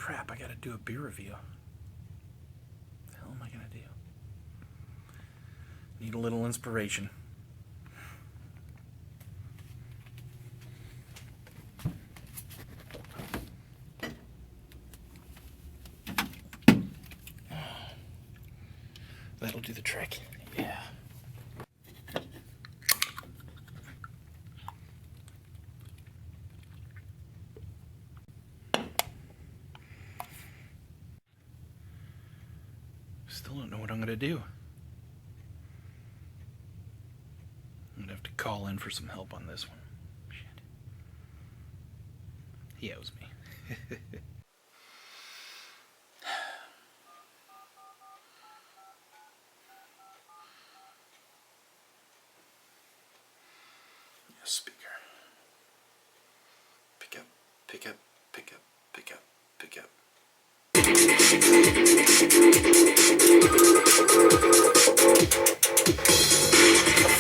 Crap, I gotta do a beer review. What the hell am I gonna do? Need a little inspiration. That'll do the trick. Yeah. Still don't know what I'm gonna do. I'm gonna have to call in for some help on this one. Shit. He owes me. Speaker. Pick up, pick up, pick up, pick up, pick up. The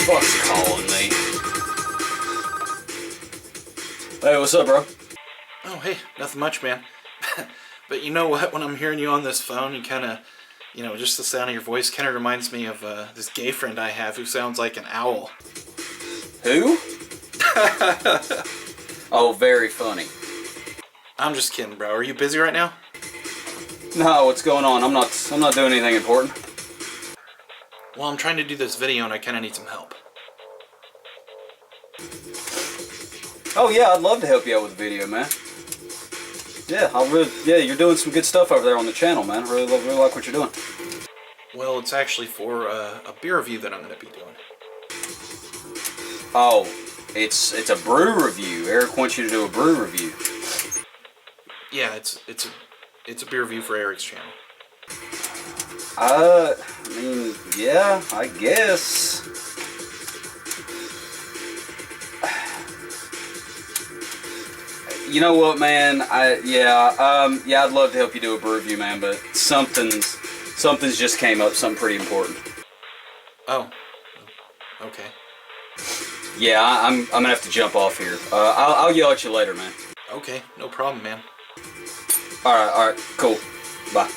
fuck's calling me? Hey, what's up, bro? Oh, hey, nothing much, man. But you know what? When I'm hearing you on this phone, you kind of, you know, just the sound of your voice kind of reminds me of this gay friend I have who sounds like an owl. Who? Oh, very funny. I'm just kidding, bro. Are you busy right now? No, what's going on? I'm not doing anything important. Well, I'm trying to do this video and I kind of need some help. Oh yeah, I'd love to help you out with the video, man. Yeah, you're doing some good stuff over there on the channel, man. Really like what you're doing. Well, it's actually for a beer review that I'm going to be doing. Oh, it's a brew review. Eric wants you to do a brew review. Yeah, it's a beer review for Eric's channel. I mean, yeah, I guess. You know what, man? I'd love to help you do a brew review, man, but something's just came up, something pretty important. Oh, okay. Yeah, I'm gonna have to jump off here. I'll yell at you later, man. Okay, no problem, man. All right, cool. Bye.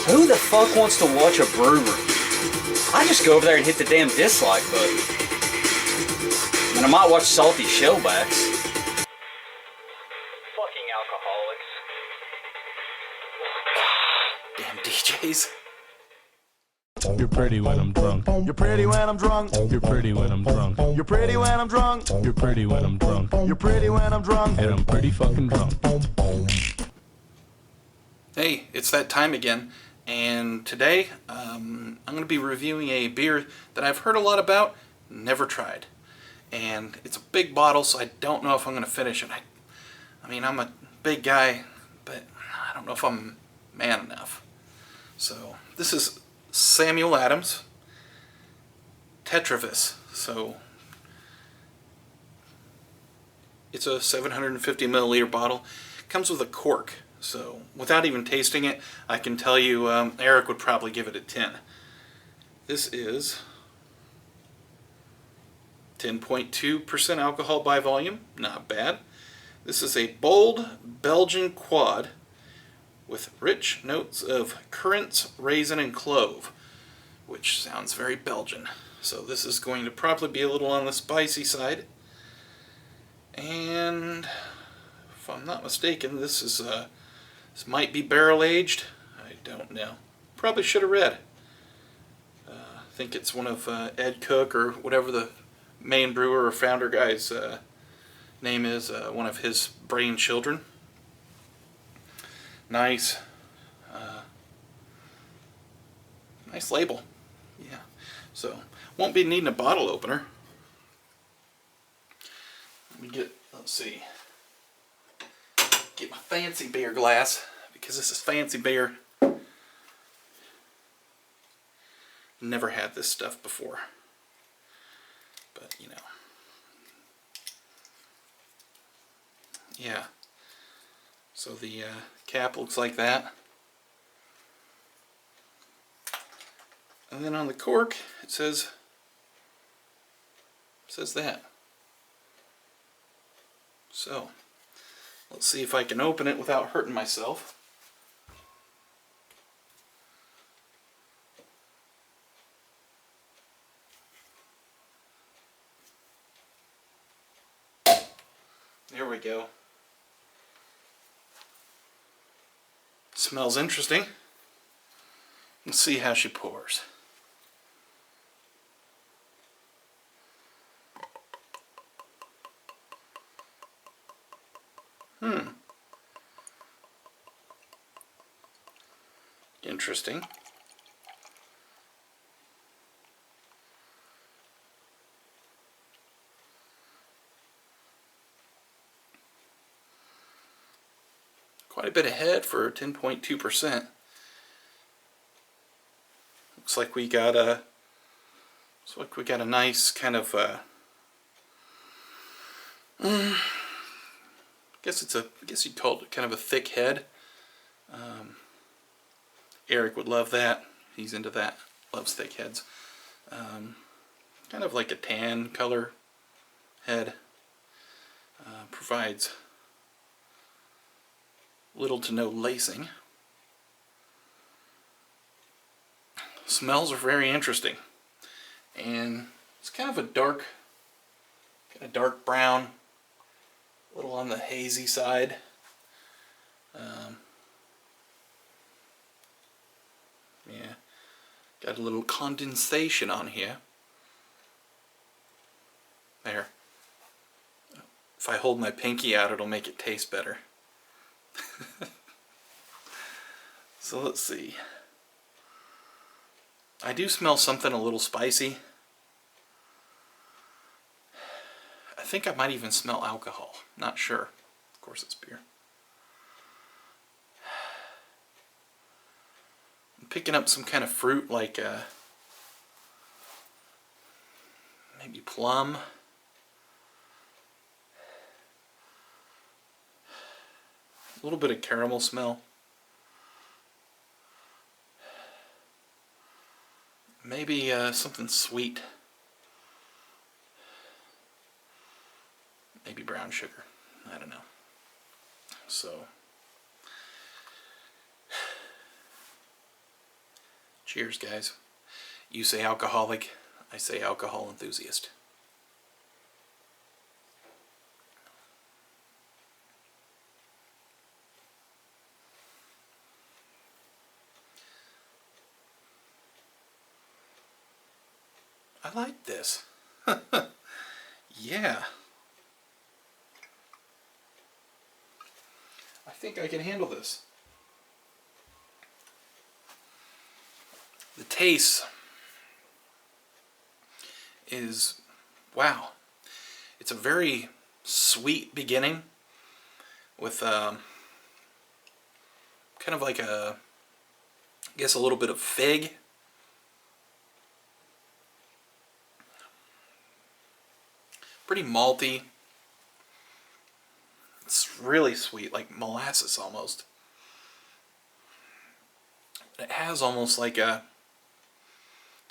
Who the fuck wants to watch a brew review? I just go over there and hit the damn dislike button. And I might watch salty shellbacks. Fucking alcoholics. Damn DJs. You're pretty when I'm drunk. You're pretty when I'm drunk. You're pretty when I'm drunk. You're pretty when I'm drunk. You're pretty when I'm drunk. You're pretty when I'm drunk. And I'm pretty fucking drunk. Hey, it's that time again. And today, I'm going to be reviewing a beer that I've heard a lot about, never tried. And it's a big bottle, so I don't know if I'm going to finish it. I mean, I'm a big guy, but I don't know if I'm man enough. So, this is Samuel Adams Tetravis. So, it's a 750 milliliter bottle. It comes with a cork. So, without even tasting it, I can tell you Eric would probably give it a 10. This is 10.2% alcohol by volume. Not bad. This is a bold Belgian quad with rich notes of currants, raisin, and clove, which sounds very Belgian. So this is going to probably be a little on the spicy side. And if I'm not mistaken, this might be barrel aged. I don't know. Probably should have read. I think it's one of Ed Cook or whatever the main brewer or founder guy's name is. One of his brain children. Nice. Nice label. Yeah. So won't be needing a bottle opener. Let me let's see. Get my fancy beer glass, because this is fancy beer. Never had this stuff before, but you know, yeah. So the cap looks like that, and then on the cork it says says that. So, let's see if I can open it without hurting myself. There we go. Smells interesting. Let's see how she pours. Interesting. Quite a bit ahead for 10.2%. Looks like we got a nice kind of I guess you'd call it kind of a thick head. Eric would love that. He's into that. Loves thick heads. Kind of like a tan color head. Provides little to no lacing. Smells are very interesting. And it's kind of a dark brown, a little on the hazy side. Yeah, got a little condensation on here. There. If I hold my pinky out, it'll make it taste better. So let's see. I do smell something a little spicy. I think I might even smell alcohol. Not sure. Of course it's beer. I'm picking up some kind of fruit like maybe plum. A little bit of caramel smell. Maybe something sweet. Maybe brown sugar. I don't know. So, cheers, guys. You say alcoholic, I say alcohol enthusiast. I like this. Yeah. I think I can handle this. The taste is, wow. It's a very sweet beginning with kind of like I guess a little bit of fig. Pretty malty. It's really sweet, like molasses almost. It has almost like it's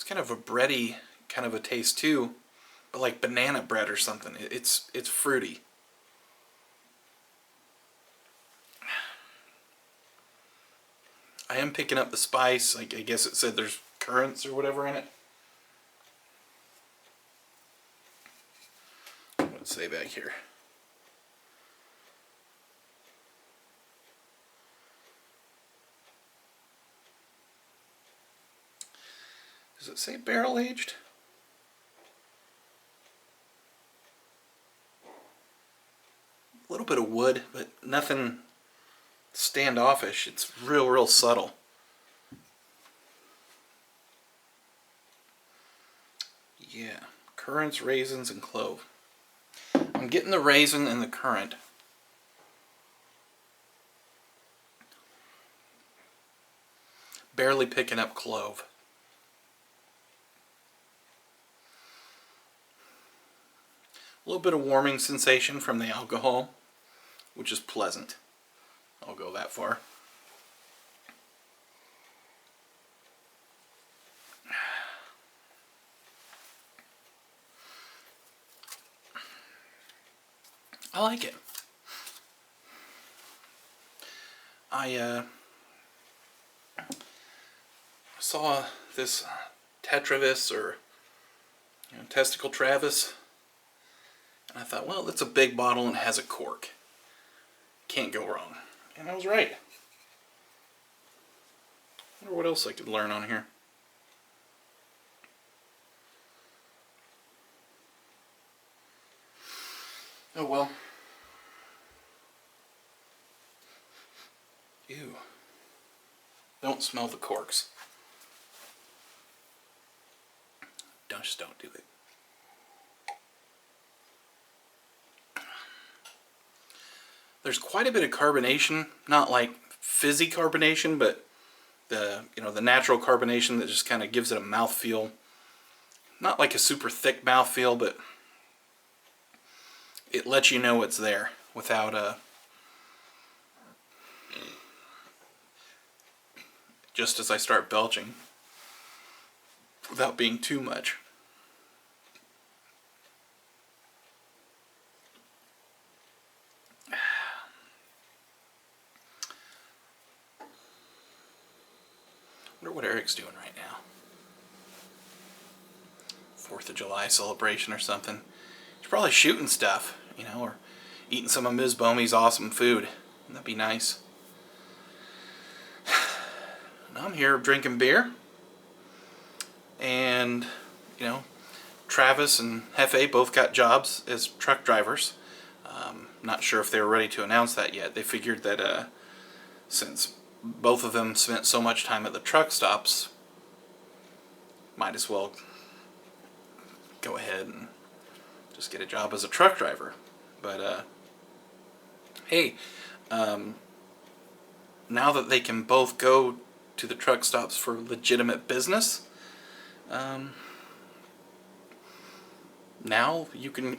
kind of a bready kind of a taste too, but like banana bread or something. It's fruity. I am picking up the spice. Like I guess it said there's currants or whatever in it. Let's say back here. Does it say barrel aged? A little bit of wood, but nothing standoffish. It's real subtle. Yeah, currants, raisins, and clove. I'm getting the raisin and the currant. Barely picking up clove. A little bit of warming sensation from the alcohol, which is pleasant. I'll go that far. I like it. I saw this Tetravis, or Testicle Travis, and I thought, well, it's a big bottle and it has a cork. Can't go wrong. And I was right. I wonder what else I could learn on here. Oh well. Ew. Don't smell the corks. Just don't do it. There's quite a bit of carbonation, not like fizzy carbonation, but the the natural carbonation that just kind of gives it a mouthfeel. Not like a super thick mouthfeel, but it lets you know it's there without just as I start belching, without being too much. I wonder what Eric's doing right now. 4th of July celebration or something. He's probably shooting stuff, or eating some of Ms. Bomey's awesome food. That'd be nice. And I'm here drinking beer. And, Travis and Hefe both got jobs as truck drivers. Not sure if they were ready to announce that yet. They figured that since both of them spent so much time at the truck stops, might as well go ahead and just get a job as a truck driver. But hey, now that they can both go to the truck stops for legitimate business, now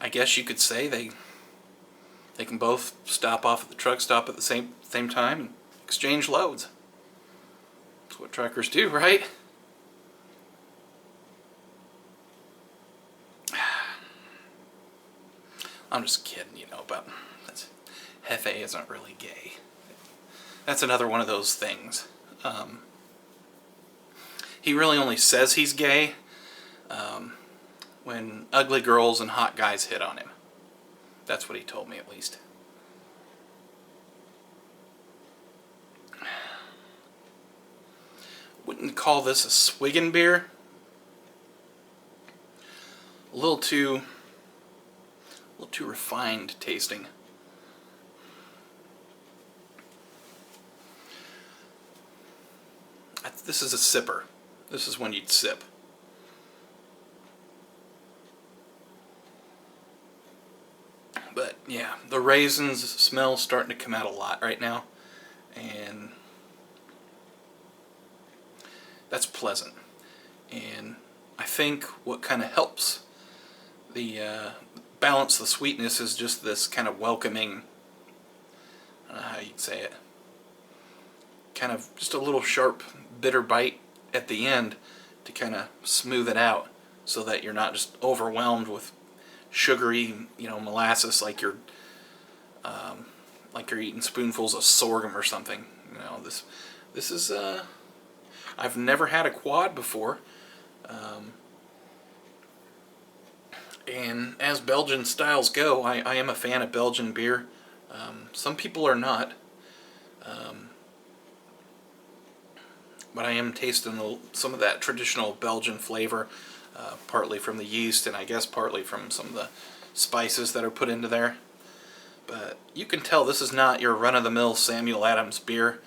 I guess you could say they can both stop off at the truck stop at the same time and exchange loads. That's what truckers do, right? I'm just kidding, but Hefe isn't really gay. That's another one of those things. He really only says he's gay when ugly girls and hot guys hit on him. That's what he told me, at least. Wouldn't call this a swiggin' beer. A little too refined tasting. This is a sipper. This is when you'd sip. But yeah, the raisins smell starting to come out a lot right now, and that's pleasant. And I think what kind of helps the balance the sweetness is just this kind of welcoming, I don't know how you'd say it, kind of just a little sharp bitter bite at the end to kind of smooth it out, so that you're not just overwhelmed with sugary, molasses, like you're eating spoonfuls of sorghum or something. This is I've never had a quad before, and as Belgian styles go, I am a fan of Belgian beer. Some people are not, but I am tasting some of that traditional Belgian flavor, partly from the yeast and I guess partly from some of the spices that are put into there. But you can tell this is not your run-of-the-mill Samuel Adams beer.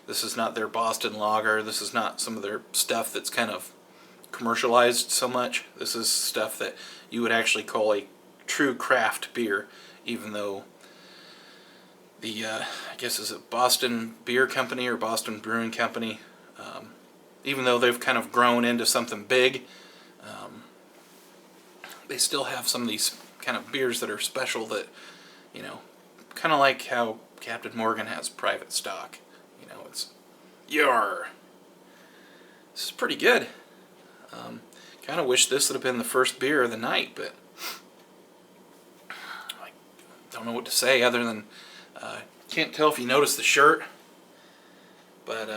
This is not their Boston Lager. This is not some of their stuff that's kind of commercialized so much. This is stuff that you would actually call a true craft beer, even though the, I guess is it Boston Beer Company or Boston Brewing Company, even though they've kind of grown into something big, they still have some of these kind of beers that are special that, kind of like how Captain Morgan has private stock. It's yar. This is pretty good. Kind of wish this would have been the first beer of the night, but I don't don't know what to say other than can't tell if you noticed the shirt, but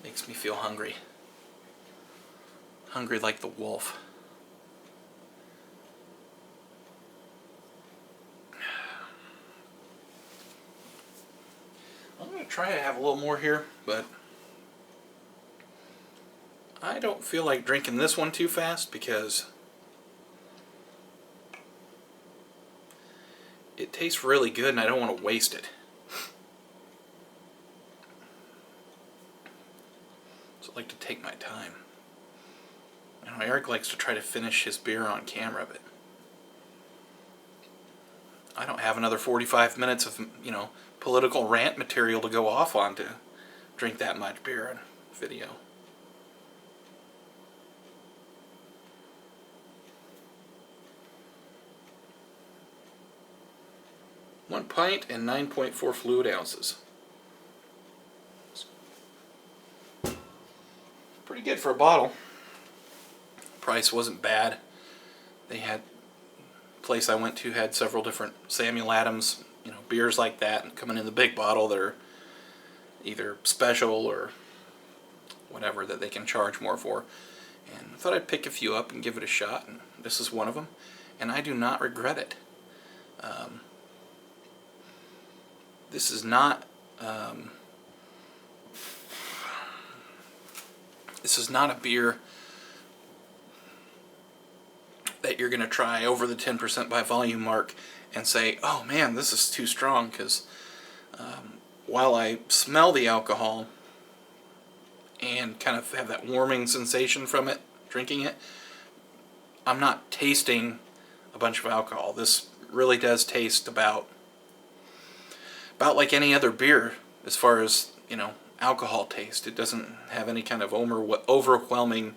makes me feel hungry. Hungry like the wolf. I'm going to try to have a little more here, but I don't feel like drinking this one too fast because it tastes really good and I don't want to waste it. So I like to take my time. I know Eric likes to try to finish his beer on camera, but I don't have another 45 minutes of, political rant material to go off on to drink that much beer on video. One pint and 9.4 fluid ounces. Pretty good for a bottle. Price wasn't bad. They had, place I went to had several different Samuel Adams, beers like that coming in the big bottle that are either special or whatever that they can charge more for. And I thought I'd pick a few up and give it a shot, and this is one of them. And I do not regret it. This is not a beer that you're going to try over the 10% by volume mark and say, oh man, this is too strong, because while I smell the alcohol and kind of have that warming sensation from it, drinking it, I'm not tasting a bunch of alcohol. This really does taste about like any other beer as far as, alcohol taste. It doesn't have any kind of overwhelming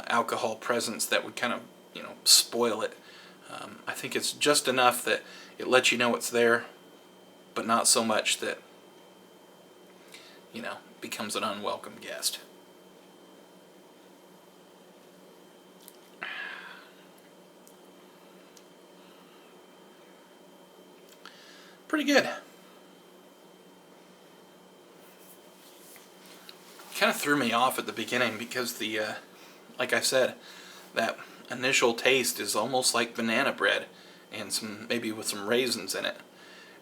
alcohol presence that would kind of, spoil it. I think it's just enough that it lets you know it's there, but not so much that, becomes an unwelcome guest. Pretty good. Kind of threw me off at the beginning because the, like I said, that initial taste is almost like banana bread and maybe with some raisins in it.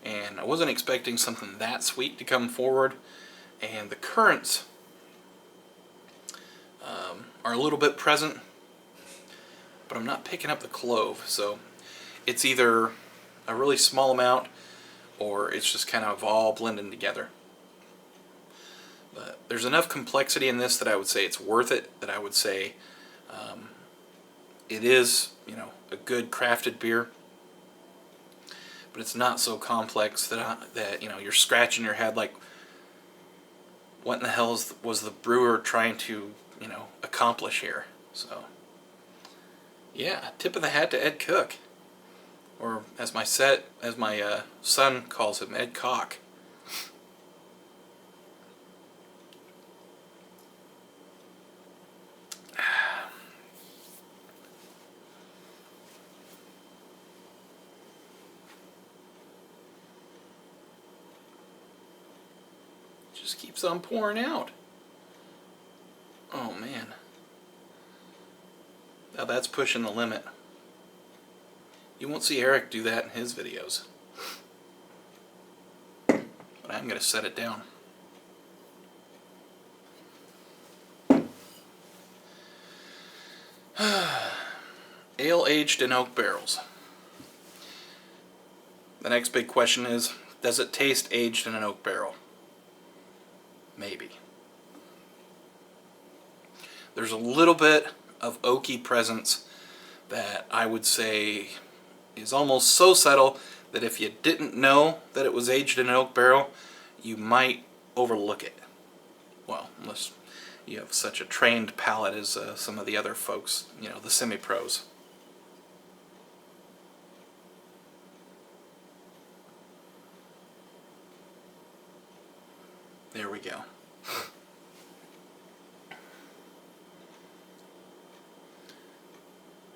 And I wasn't expecting something that sweet to come forward. And the currants are a little bit present, but I'm not picking up the clove. So it's either a really small amount or it's just kind of all blending together. But there's enough complexity in this that I would say it's worth it, that I would say it is, a good crafted beer. But it's not so complex that you're scratching your head like, what in the hell was the brewer trying to, accomplish here? So, yeah, tip of the hat to Ed Cook, or as my son calls him, Ed Cock. Just keeps on pouring out. Oh man. Now that's pushing the limit. You won't see Eric do that in his videos. But I'm going to set it down. Ale aged in oak barrels. The next big question is, does it taste aged in an oak barrel? Maybe. There's a little bit of oaky presence that I would say is almost so subtle that if you didn't know that it was aged in an oak barrel, you might overlook it. Well, unless you have such a trained palate as some of the other folks, the semi-pros. There we go.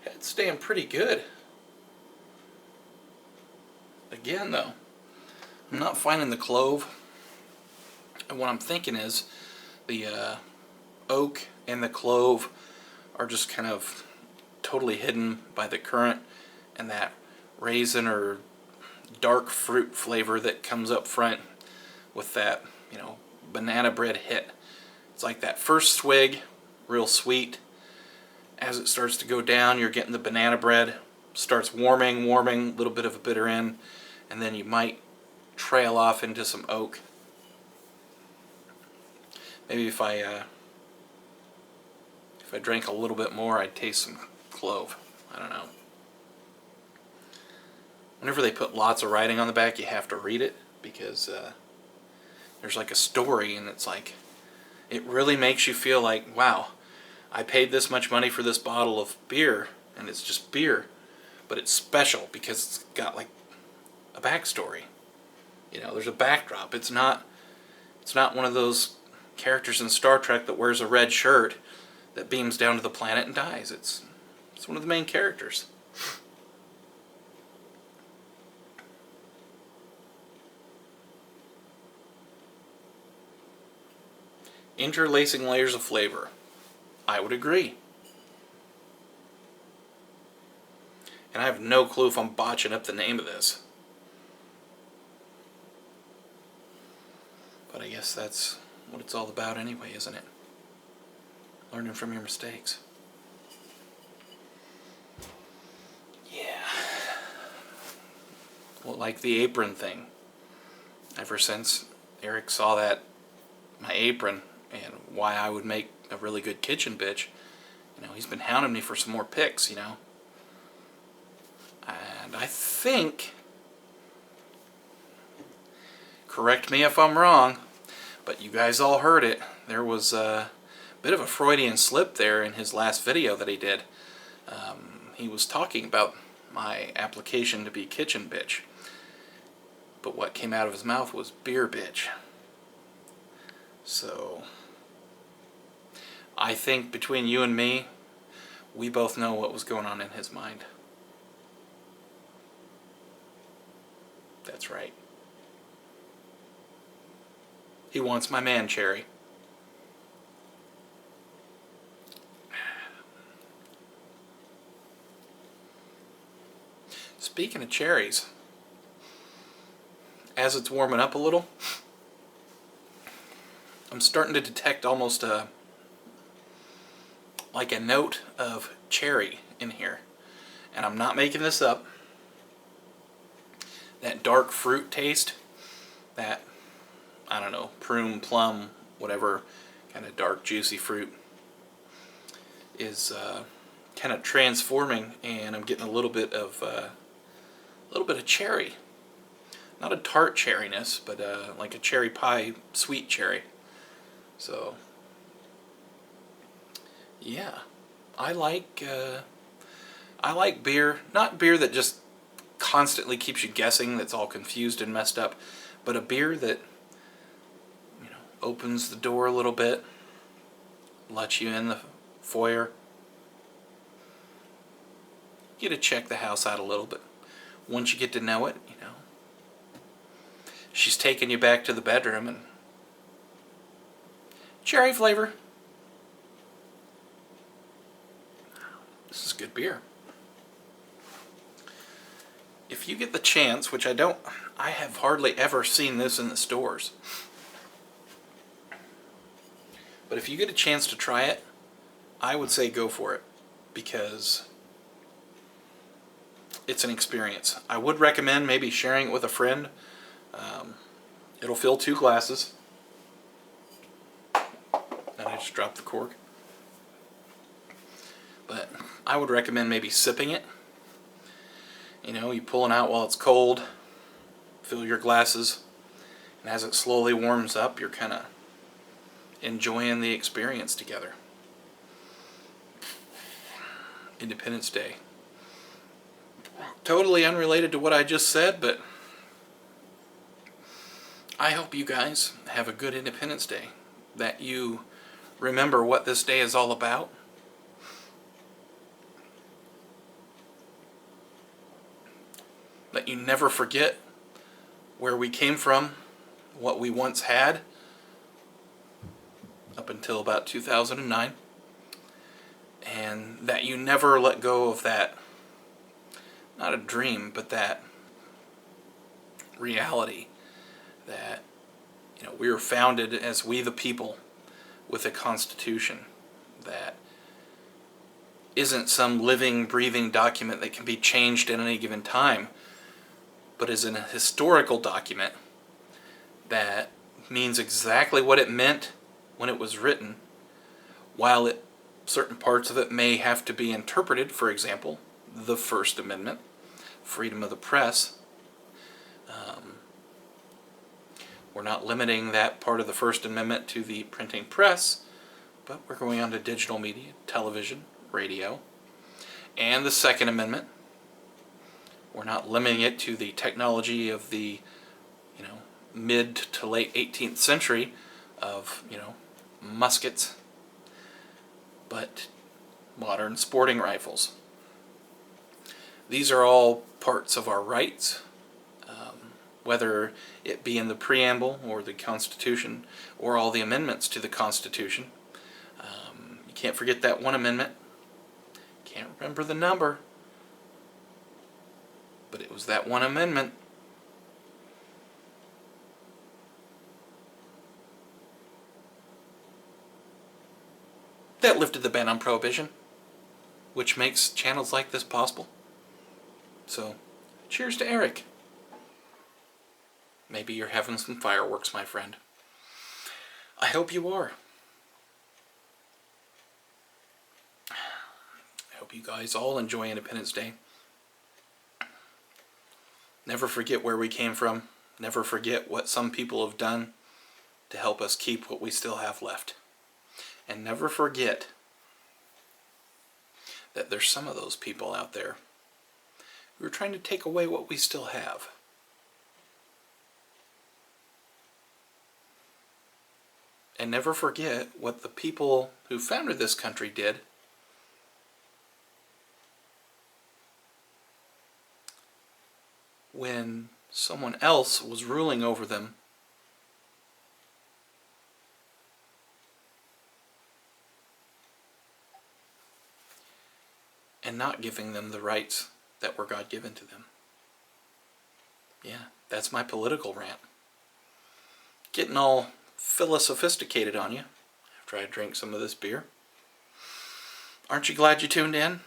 It's staying pretty good. Again, though, I'm not finding the clove. And what I'm thinking is the oak and the clove are just kind of totally hidden by the currant and that raisin or dark fruit flavor that comes up front with that, you know, banana bread hit. It's like that first swig, real sweet. As it starts to go down, you're getting the banana bread. Starts warming, a little bit of a bitter end, and then you might trail off into some oak. Maybe if I drank a little bit more, I'd taste some clove. I don't know. Whenever they put lots of writing on the back, you have to read it, because there's like a story, and it's like, it really makes you feel like, wow, I paid this much money for this bottle of beer, and it's just beer, but it's special because it's got like a backstory. You know, there's a backdrop. It's not one of those characters in Star Trek that wears a red shirt that beams down to the planet and dies. It's one of the main characters. Interlacing layers of flavor. I would agree. And I have no clue if I'm botching up the name of this. But I guess that's what it's all about anyway, isn't it? Learning from your mistakes. Yeah. Well, like the apron thing. Ever since Eric saw that, my apron, and why I would make a really good kitchen bitch, you know, he's been hounding me for some more picks, you know. And I think, correct me if I'm wrong, but you guys all heard it, there was a bit of a Freudian slip there in his last video that he did. He was talking about my application to be kitchen bitch, but what came out of his mouth was beer bitch. So I think between you and me, we both know what was going on in his mind. That's right. He wants my man cherry. Speaking of cherries, as it's warming up a little, I'm starting to detect almost like a note of cherry in here. And I'm not making this up. That dark fruit taste, that, I don't know, prune, plum, whatever kind of dark juicy fruit is kind of transforming, and I'm getting a little bit of cherry. Not a tart cherryness, but like a cherry pie, sweet cherry. So yeah, I like beer, not beer that just constantly keeps you guessing, that's all confused and messed up, but a beer that, you know, opens the door a little bit, lets you in the foyer. You get to check the house out a little bit. Once you get to know it, you know, she's taking you back to the bedroom and cherry flavor. This is good beer. If you get the chance, which I have hardly ever seen this in the stores, but if you get a chance to try it, I would say go for it, because it's an experience. I would recommend maybe sharing it with a friend. It'll fill 2 glasses. And I just dropped the cork. But I would recommend maybe sipping it. You know, you pull it out while it's cold, fill your glasses, and as it slowly warms up, you're kind of enjoying the experience together. Independence Day. Totally unrelated to what I just said, but I hope you guys have a good Independence Day, that you remember what this day is all about, that you never forget where we came from, what we once had, up until about 2009, and that you never let go of that, not a dream, but that reality that, we were founded as we the people with a constitution that isn't some living, breathing document that can be changed at any given time, but is an historical document that means exactly what it meant when it was written, while certain parts of it may have to be interpreted. For example, the First Amendment, freedom of the press. We're not limiting that part of the First Amendment to the printing press, but we're going on to digital media, television, radio. And the Second Amendment, we're not limiting it to the technology of the mid to late 18th century of muskets, but modern sporting rifles. These are all parts of our rights, whether it be in the preamble or the Constitution or all the amendments to the Constitution. You can't forget that one amendment. Can't remember the number, but it was that one amendment. That lifted the ban on prohibition, which makes channels like this possible. So, cheers to Eric. Maybe you're having some fireworks, my friend. I hope you are. I hope you guys all enjoy Independence Day. Never forget where we came from. Never forget what some people have done to help us keep what we still have left. And never forget that there's some of those people out there who are trying to take away what we still have. And never forget what the people who founded this country did when someone else was ruling over them and not giving them the rights that were God-given to them. Yeah, that's my political rant. Getting all philosophisticated on you after I drink some of this beer. Aren't you glad you tuned in?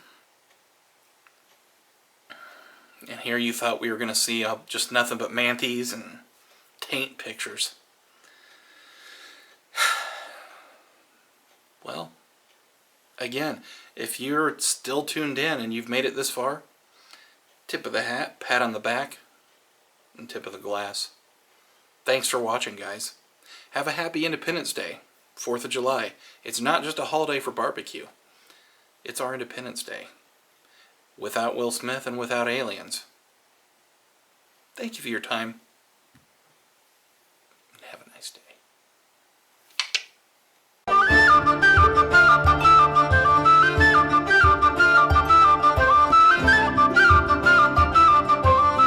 And here you thought we were going to see just nothing but manatee and taint pictures. Well, again, if you're still tuned in and you've made it this far, tip of the hat, pat on the back, and tip of the glass. Thanks for watching, guys. Have a happy Independence Day, 4th of July. It's not just a holiday for barbecue. It's our Independence Day. Without Will Smith and without aliens. Thank you for your time.